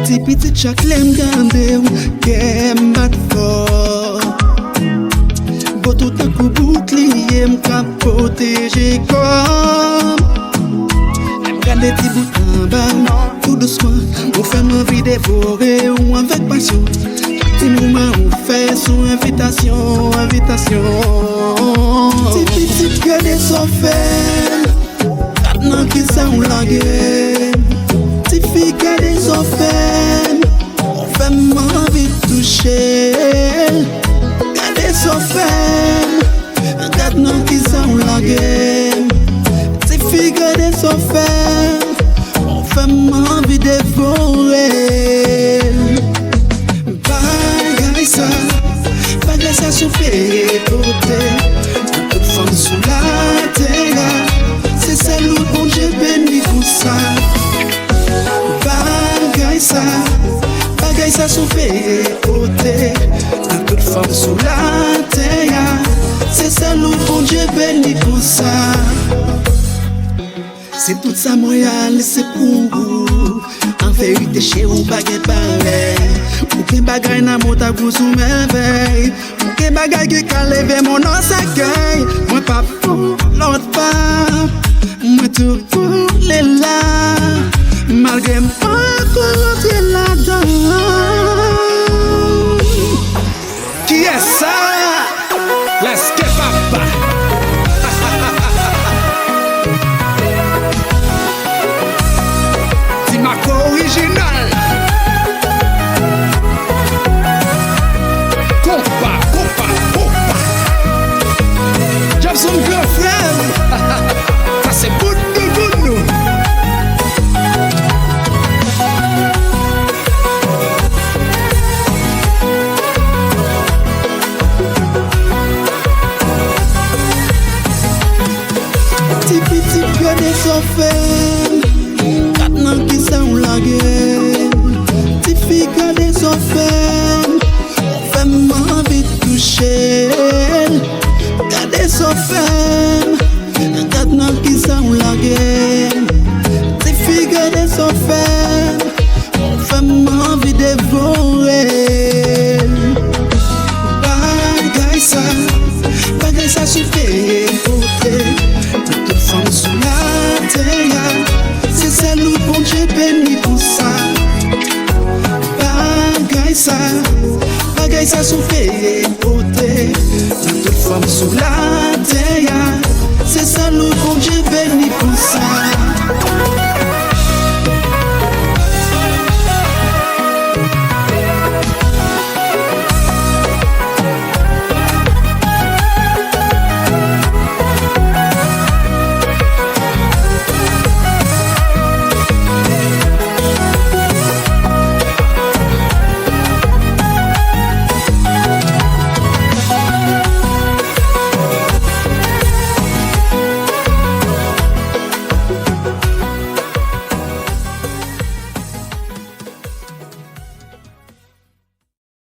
Petit chaklem gande ou kem bat fort. Boto takou bouclier m'ka protéger comme. Gade ti bout en bas, tout doucement. On fait m'envie dévorer ou avec passion. Petit mouvement on fait sous invitation. Petit gade son fait. Maintenant qui ça on langue. Ti fi gade son fait. On fait m'envie de toucher. Gade son fait. Maintenant qui ça on langue. Ti fi gade son fait. On fait m'envie de dévorer. Bagay ça souffrir côté. Toute femme sous la terre. C'est celle où bon Dieu béni pour ça. Bagay ça souffrir côté. Toute femme sous la terre. C'est celle où bon Dieu béni pour ça. C'est tout ça moyal, c'est pour vous. En vérité chez vous bagay pareil. Ou ken bagay nan mot a vous sous merveille. Ou ken bagay qui ka leve mon an sakay. Moi pas pour l'autre part. Moi tout pour les là. Malgré moi qu'on est là-dedans. Qui est ça? Let's get papa. Original. Compa. Jobson girlfriend. Ça c'est good nous. Petit gade son fait. Maintenant qui ça on lague. Ti fi gade son fait. On fait m'envie de toucher. Gade son fait. Maintenant qui ça on lague. Ti fi gade son fait. On fait m'envie de dévorer. Bagay ça suffit côté. Toute femme sous la terre. C'est celle où bon Dieu béni pour ça. Bagay ça souffrir côté. Toute femme sous la terre. C'est celle où bon Dieu béni pour ça.